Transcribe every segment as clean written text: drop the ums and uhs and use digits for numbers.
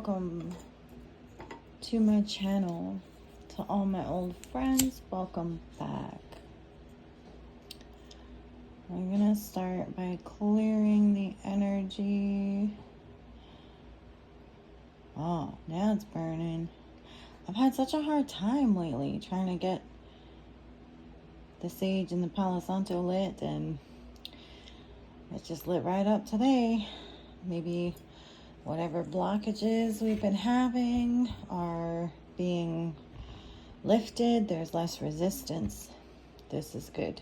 welcome to my channel. To all my old friends, welcome back. I'm gonna start by clearing the energy. Oh, now it's burning. I've had such a hard time lately trying to get the sage and the Palo Santo lit, and it just lit right up today. Maybe whatever blockages we've been having are being lifted. There's less resistance. This is good.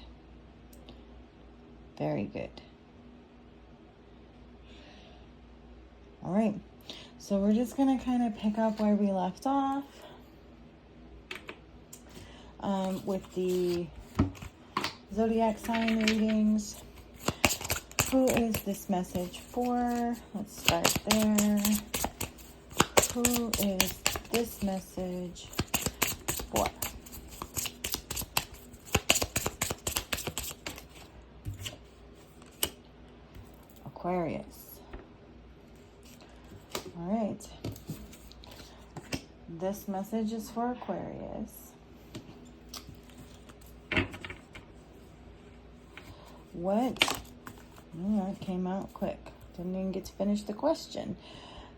Very good. All right. So we're just going to kind of pick up where we left off with the zodiac sign readings. Who is this message for? Let's start there. Who is this message for? Aquarius. All right. This message is for Aquarius. What? Oh, that came out quick. Didn't even get to finish the question.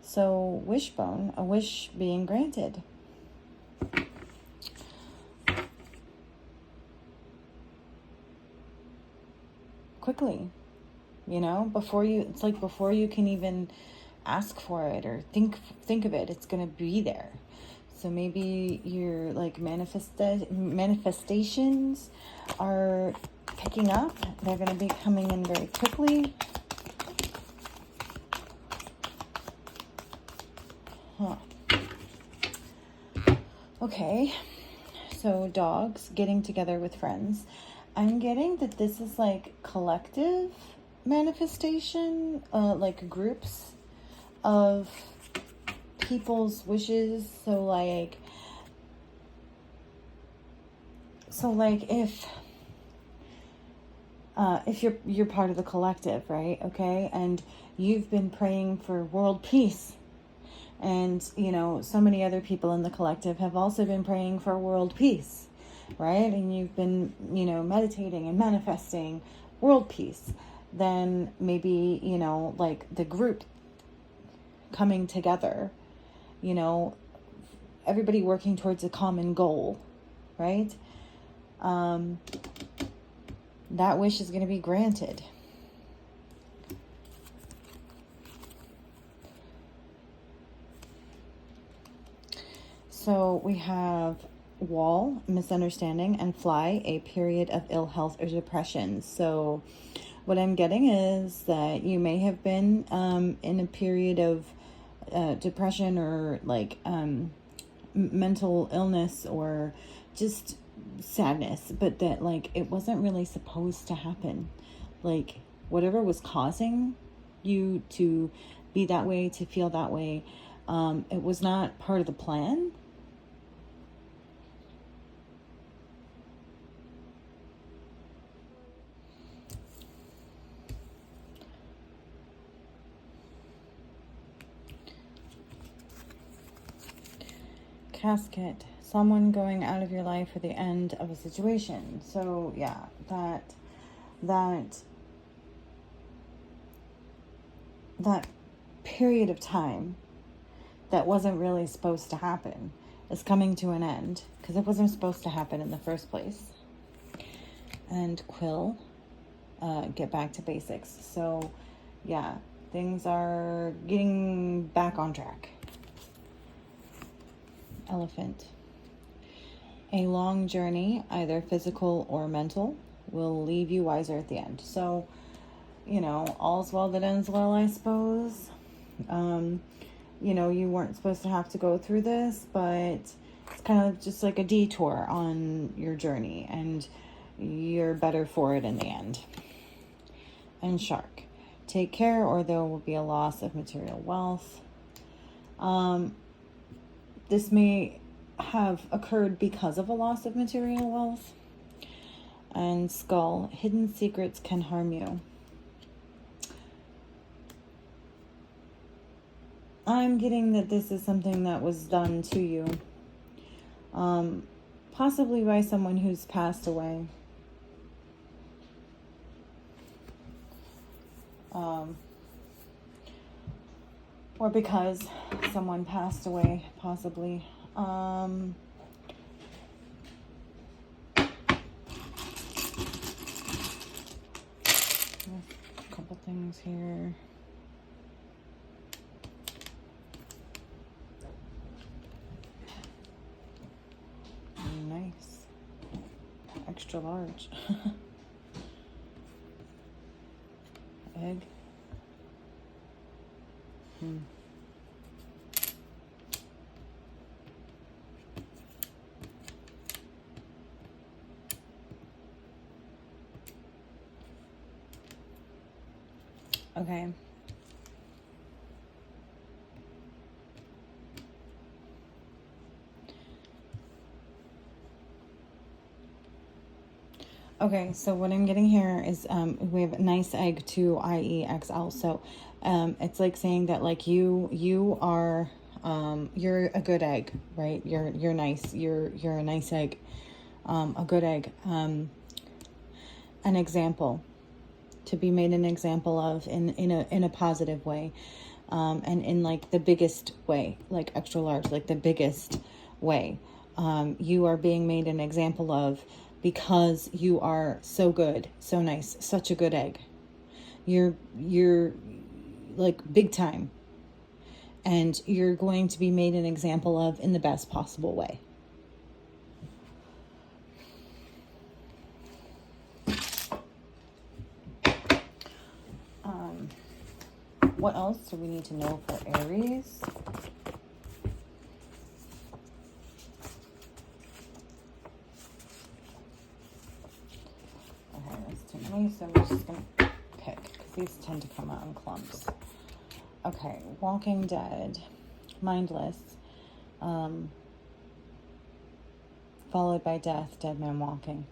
So, wishbone, a wish being granted. Quickly, you know, before you can even ask for it or think of it, it's going to be there. So maybe your like manifestations are picking up. They're going to be coming in very quickly. Okay, so dogs getting together with friends. I'm getting that this is like collective manifestation, like groups of people's wishes. So like if you're part of the collective, right? Okay, and you've been praying for world peace. And, you know, so many other people in the collective have also been praying for world peace, right? And you've been, you know, meditating and manifesting world peace. Then maybe, you know, like the group coming together, you know, everybody working towards a common goal, right? That wish is going to be granted. So we have wall, misunderstanding, and fly, a period of ill health or depression. So what I'm getting is that you may have been in a period of depression or like mental illness or just sadness, but that like it wasn't really supposed to happen. Like whatever was causing you to be that way, to feel that way, it was not part of the plan. Casket, someone going out of your life for the end of a situation. So yeah, that period of time that wasn't really supposed to happen is coming to an end because it wasn't supposed to happen in the first place. And quill, get back to basics. So yeah, things are getting back on track. Elephant. A long journey, either physical or mental, will leave you wiser at the end. So, you know, all's well that ends well, I suppose. You know, you weren't supposed to have to go through this, but it's kind of just like a detour on your journey, and you're better for it in the end. And shark. Take care, or there will be a loss of material wealth. This may have occurred because of a loss of material wealth. And skull, hidden secrets can harm you. I'm getting that this is something that was done to you. Possibly by someone who's passed away. Or because someone passed away, possibly. A couple things here. Nice. Extra large. Egg. Okay. Okay, so what I'm getting here is we have nice egg to IEXL. So it's like saying that like you are you're a good egg, right? You're nice. You're a nice egg. A good egg. An example to be made an example of in a positive way. And in like the biggest way, like extra large, like the biggest way. You are being made an example of because you are so good, so nice, such a good egg. You're like big time. And you're going to be made an example of in the best possible way. What else do we need to know for Aries? Okay, that's too many, so we're just going to pick, because these tend to come out in clumps. Okay, Walking Dead, mindless, followed by death, dead man walking.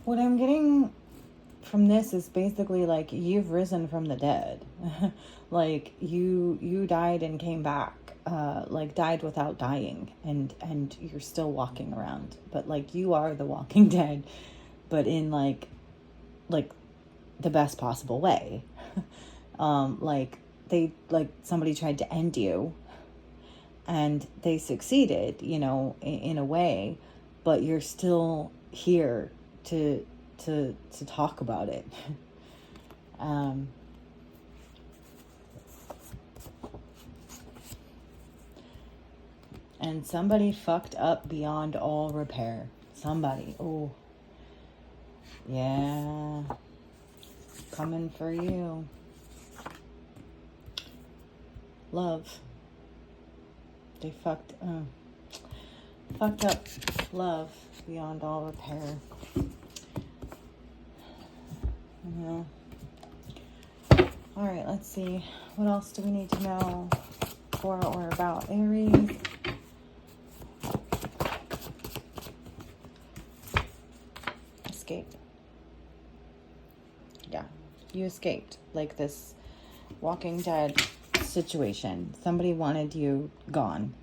What I'm getting from this is basically like you've risen from the dead. Like you died and came back, like died without dying, and you're still walking around, but like you are the Walking Dead, but in like the best possible way. Like somebody tried to end you and they succeeded, you know, in a way, but you're still here to talk about it. And somebody fucked up beyond all repair. Somebody. Oh, yeah. Coming for you. Love. They fucked up love beyond all repair. Yeah. All right, let's see. What else do we need to know for or about Aries? Escape. Yeah, you escaped. Like this Walking Dead situation. Somebody wanted you gone.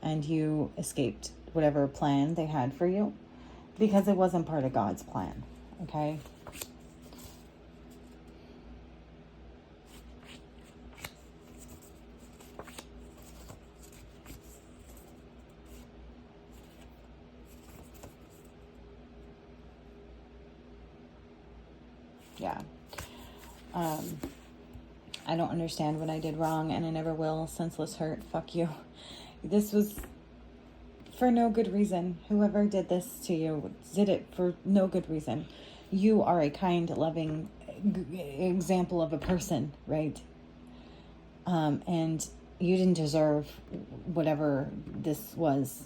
And you escaped whatever plan they had for you. Because it wasn't part of God's plan. Okay? Yeah. I don't understand what I did wrong, and I never will. Senseless hurt. Fuck you. This was for no good reason. Whoever did this to you did it for no good reason. You are a kind, loving example of a person, right? And you didn't deserve whatever this was.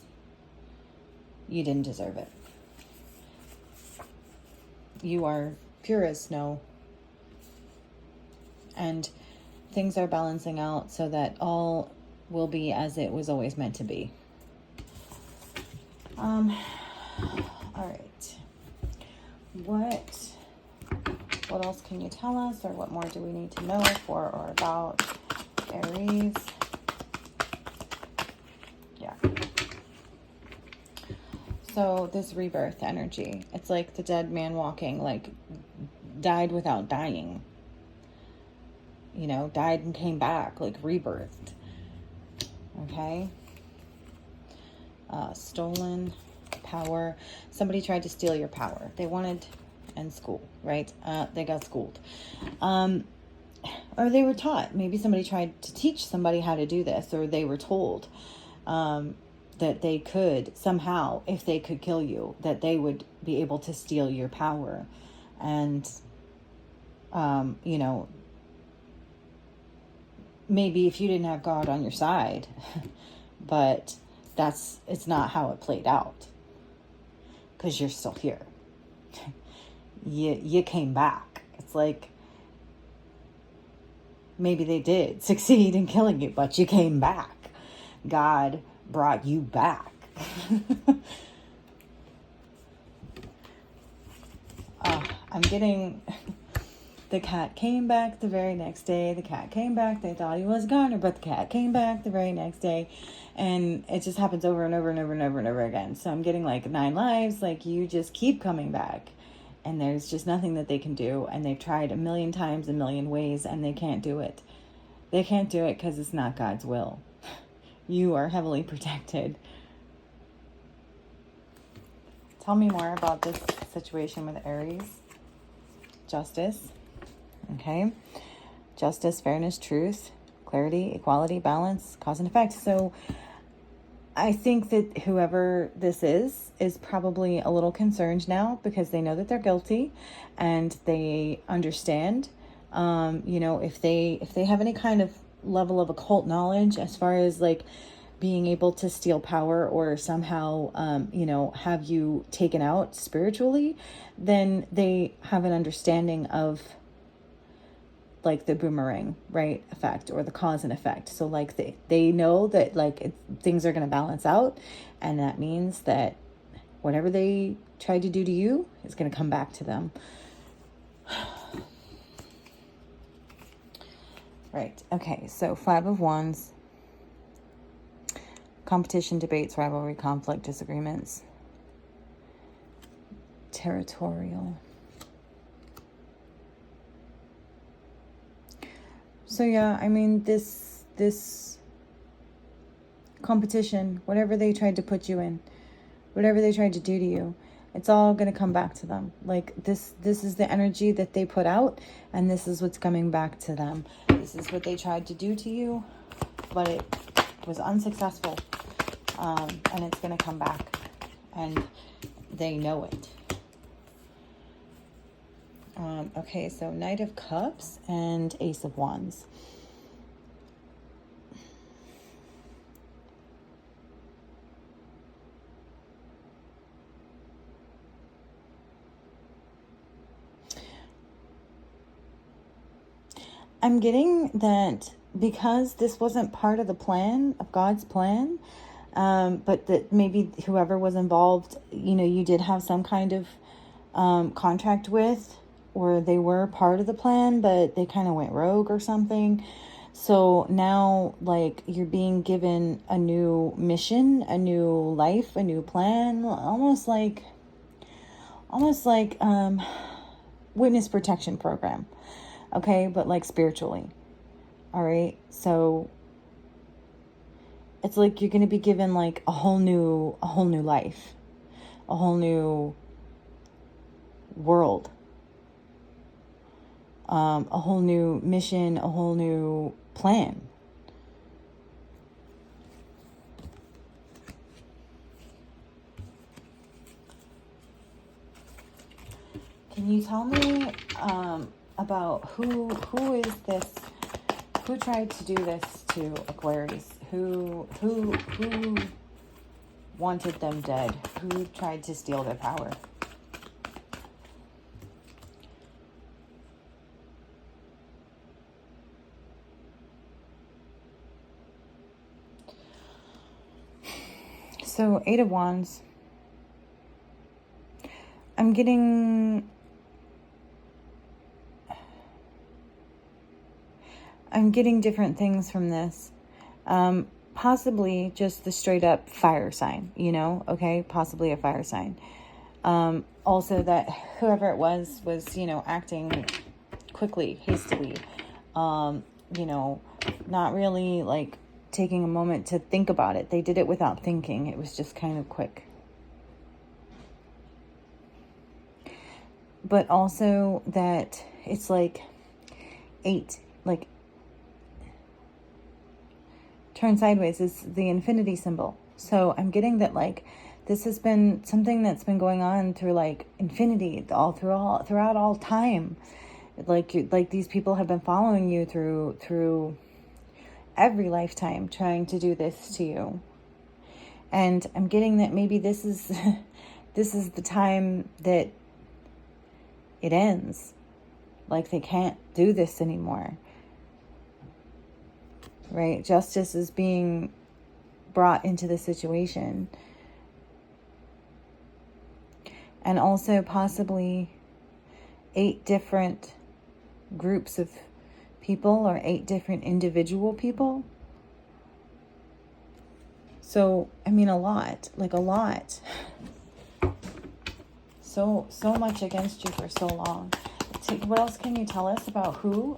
You didn't deserve it. You are pure as snow. And things are balancing out so that all will be as it was always meant to be. All right. What What else can you tell us, or what more do we need to know for or about Aries? Yeah. So this rebirth energy, it's like the dead man walking, like died without dying. You know, died and came back, like rebirthed. Okay. Stolen power. Somebody tried to steal your power. They wanted, and school, right? They got schooled. Or they were taught. Maybe somebody tried to teach somebody how to do this, or they were told that they could somehow, if they could kill you, that they would be able to steal your power. And, you know, maybe if you didn't have God on your side, but it's not how it played out, because you're still here. You came back. It's like, maybe they did succeed in killing you, but you came back. God brought you back. I'm getting... The cat came back the very next day. The cat came back. They thought he was gone, but the cat came back the very next day. And it just happens over and over and over and over and over again. So I'm getting like 9 lives. Like, you just keep coming back. And there's just nothing that they can do. And they've tried a million times, a million ways, and they can't do it. They can't do it because it's not God's will. You are heavily protected. Tell me more about this situation with Aries. Justice. Okay. Justice, fairness, truth, clarity, equality, balance, cause and effect. So I think that whoever this is probably a little concerned now, because they know that they're guilty, and they understand, you know, if they have any kind of level of occult knowledge as far as like being able to steal power, or somehow, you know, have you taken out spiritually, then they have an understanding of like the boomerang, right, effect, or the cause and effect. So like they know that like things are going to balance out, and that means that whatever they tried to do to you is going to come back to them. Right. Okay. So 5 of Wands. Competition, debates, rivalry, conflict, disagreements. Territorial. So yeah, I mean, this competition, whatever they tried to put you in, whatever they tried to do to you, it's all going to come back to them. Like this is the energy that they put out, and this is what's coming back to them. This is what they tried to do to you, but it was unsuccessful. And it's going to come back, and they know it. Okay, so Knight of Cups and Ace of Wands. I'm getting that because this wasn't part of the plan, of God's plan, but that maybe whoever was involved, you know, you did have some kind of contract with, or they were part of the plan, but they kind of went rogue or something. So now, like, you're being given a new mission, a new life, a new plan, almost like witness protection program. Okay, but like spiritually. All right. So it's like you're going to be given like a whole new life, a whole new world, a whole new mission, a whole new plan. Can you tell me about who is this? Who tried to do this to Aquarius? Who wanted them dead? Who tried to steal their power? So 8 of Wands. I'm getting I'm getting different things from this. Possibly just the straight up fire sign, okay? Possibly a fire sign. Also that whoever it was, acting quickly, hastily, not really like taking a moment to think about it. They did it without thinking. It was just kind of quick. But also that it's like 8, like turn sideways is the infinity symbol. So I'm getting that like this has been something that's been going on through like infinity, throughout all time. Like these people have been following you through every lifetime, trying to do this to you. And I'm getting that maybe this is this is the time that it ends. Like they can't do this anymore. Right? Justice is being brought into the situation. And also possibly 8 different groups of people or 8 different individual people. So, I mean, a lot. So much against you for so long. What else can you tell us about who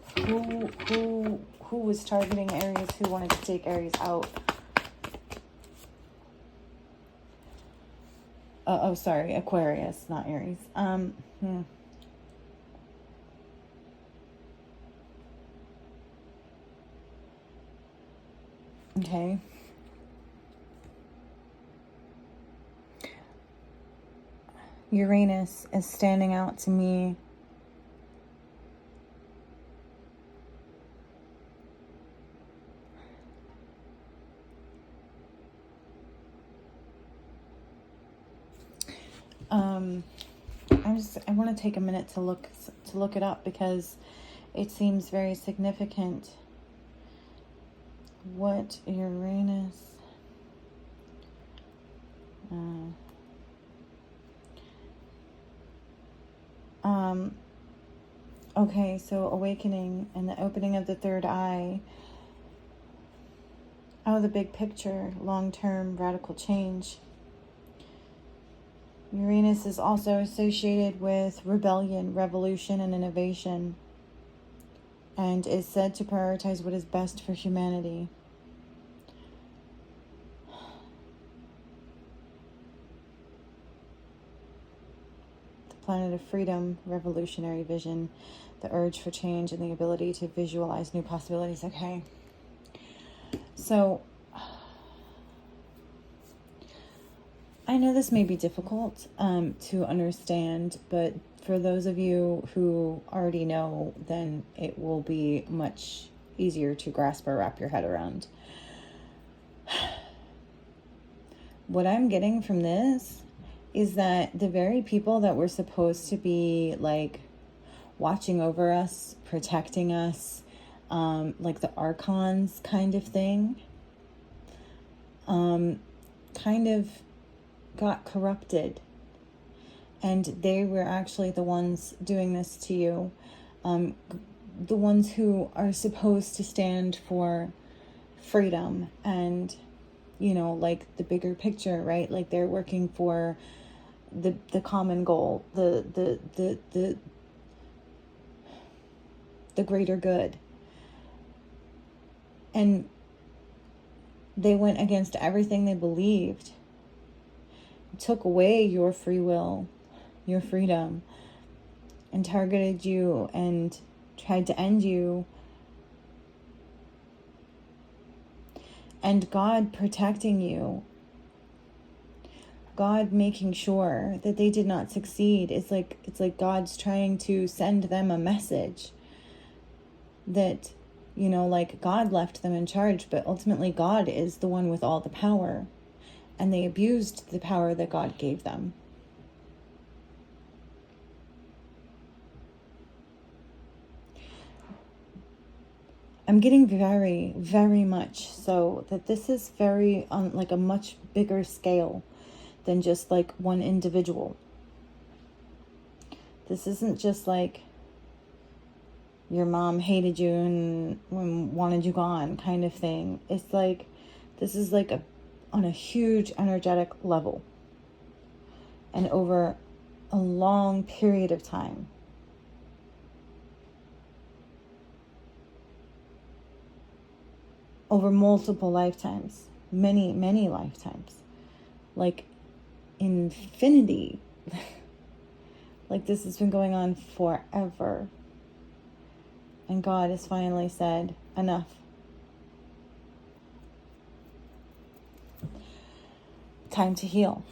was targeting Aries, who wanted to take Aries out? Sorry, Aquarius, not Aries. Okay. Uranus is standing out to me. I want to take a minute to look it up because it seems very significant. What Uranus? Okay, so awakening and the opening of the third eye. Oh, the big picture, long-term radical change. Uranus is also associated with rebellion, revolution, and innovation, and is said to prioritize what is best for humanity. The planet of freedom, revolutionary vision, the urge for change, and the ability to visualize new possibilities. Okay. So, I know this may be difficult to understand, but for those of you who already know, then it will be much easier to grasp or wrap your head around. What I'm getting from this is that the very people that were supposed to be like watching over us, protecting us, like the archons kind of thing, kind of got corrupted, and they were actually the ones doing this to you, the ones who are supposed to stand for freedom and, like the bigger picture, right? Like they're working for the common goal, the greater good, and they went against everything they believed, took away your free will, your freedom, and targeted you and tried to end you. And God protecting you, God making sure that they did not succeed. It's like God's trying to send them a message that, like God left them in charge, but ultimately God is the one with all the power. And they abused the power that God gave them. I'm getting very, very much so that this is very on like a much bigger scale than just like one individual. This isn't just like your mom hated you and wanted you gone kind of thing. It's like, this is like on a huge energetic level and over a long period of time. Over multiple lifetimes, many, many lifetimes, like infinity. Like this has been going on forever. And God has finally said, enough. Time to heal.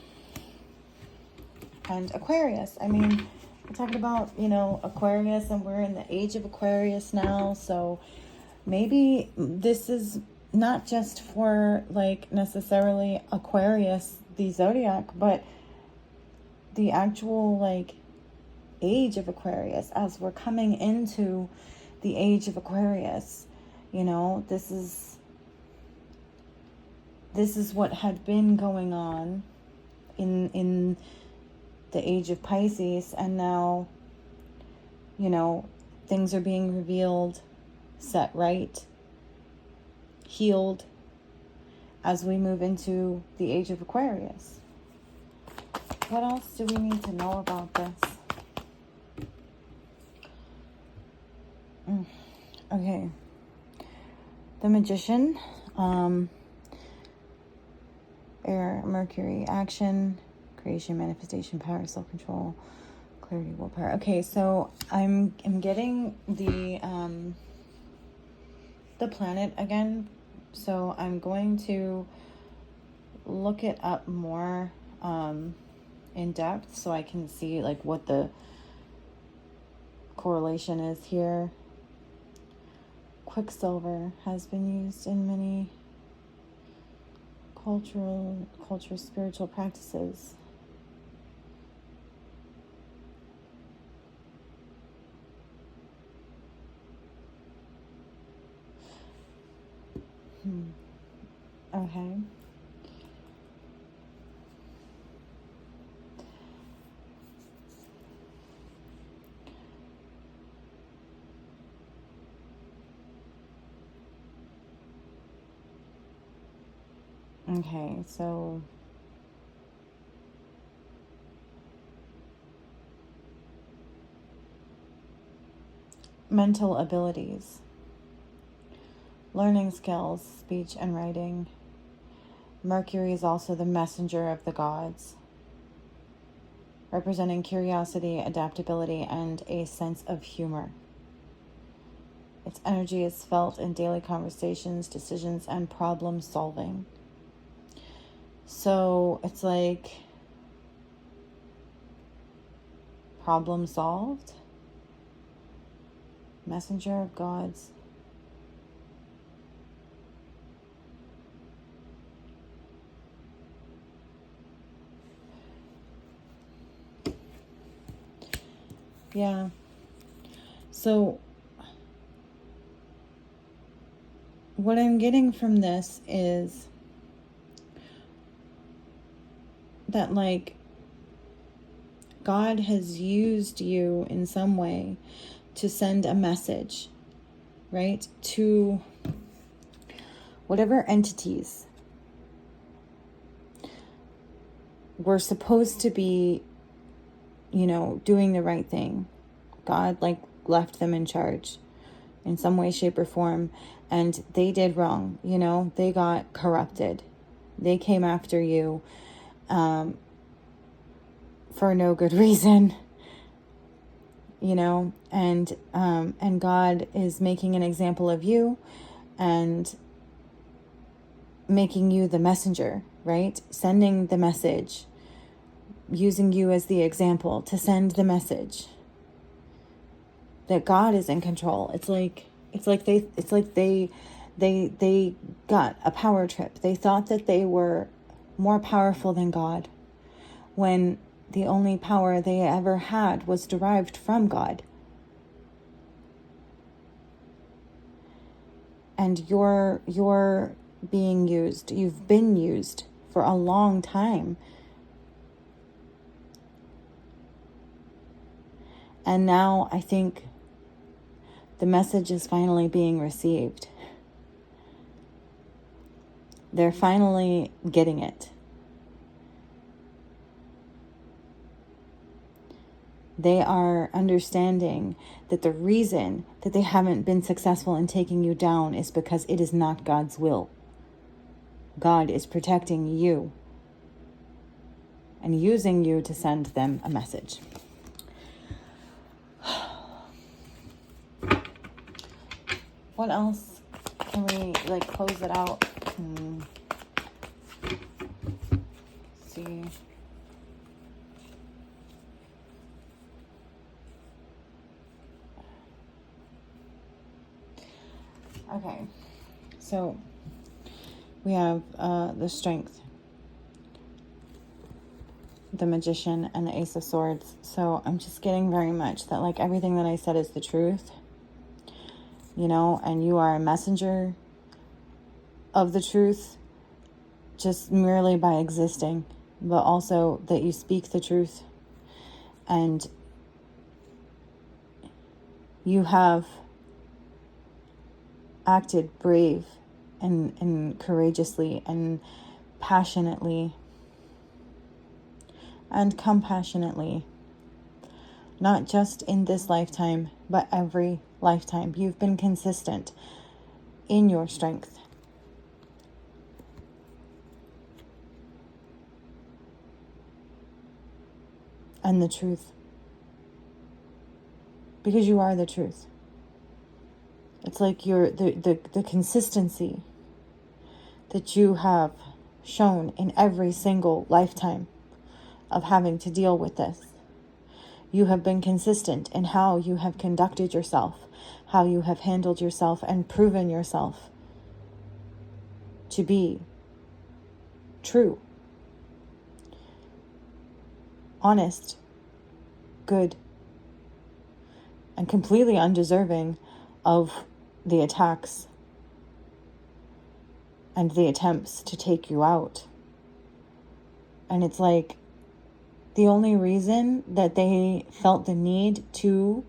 And Aquarius, I mean, we're talking about, Aquarius, and we're in the age of Aquarius now. So maybe this is not just for like necessarily Aquarius, the zodiac, but the actual like age of Aquarius, as we're coming into the age of Aquarius. This is what had been going on in the age of Pisces, and now things are being revealed, set right, healed, as we move into the age of Aquarius. What else do we need to know about this? Okay. The Magician, air, Mercury, action, creation, manifestation, power, self-control, clarity, willpower. Okay, so I'm getting the planet again. So I'm going to look it up more in depth so I can see like what the correlation is here. Quicksilver has been used in many culture spiritual practices. Okay. Okay, so mental abilities, learning skills, speech and writing. Mercury is also the messenger of the gods, representing curiosity, adaptability, and a sense of humor. Its energy is felt in daily conversations, decisions, and problem solving. So it's like problem solved, messenger of gods. Yeah. So what I'm getting from this is that like God has used you in some way to send a message, right, to whatever entities were supposed to be, doing the right thing. God like left them in charge in some way, shape, or form, and they did wrong. They got corrupted. They came after you for no good reason, and God is making an example of you and making you the messenger, right? Sending the message, using you as the example to send the message that God is in control. It's like they got a power trip. They thought that they were more powerful than God, when the only power they ever had was derived from God. And you're being used. You've been used for a long time. And now I think The message is finally being received. They're finally getting it. They are understanding that the reason that they haven't been successful in taking you down is because it is not God's will. God is protecting you and using you to send them a message. What else can we close it out? See. Okay, so we have the Strength, the Magician, and the Ace of Swords. So I'm just getting very much that everything that I said is the truth, and you are a messenger of the truth just merely by existing, but also that you speak the truth, and you have acted brave and courageously and passionately and compassionately, not just in this lifetime, but every lifetime. You've been consistent in your strength. And the truth. Because you are the truth. It's like you're the consistency that you have shown in every single lifetime of having to deal with this. You have been consistent in how you have conducted yourself, how you have handled yourself, and proven yourself to be true, honest, good, and completely undeserving of the attacks and the attempts to take you out. And it's like the only reason that they felt the need to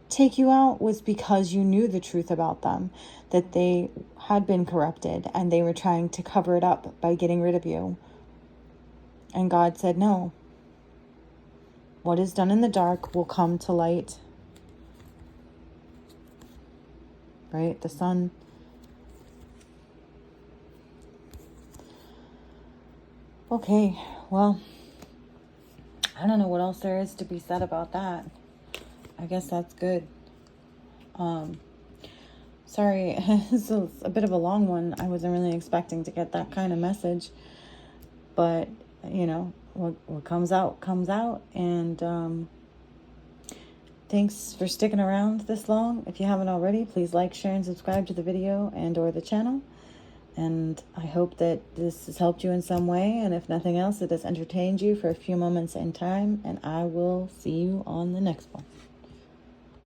take you out was because you knew the truth about them, that they had been corrupted and they were trying to cover it up by getting rid of you. And God said, no. What is done in the dark will come to light. Right? The sun. Okay, well, I don't know what else there is to be said about that. I guess that's good. Sorry, this is a bit of a long one. I wasn't really expecting to get that kind of message. But, what comes out, comes out. And thanks for sticking around this long. If you haven't already, please like, share, and subscribe to the video and or the channel. And I hope that this has helped you in some way. And if nothing else, it has entertained you for a few moments in time. And I will see you on the next one.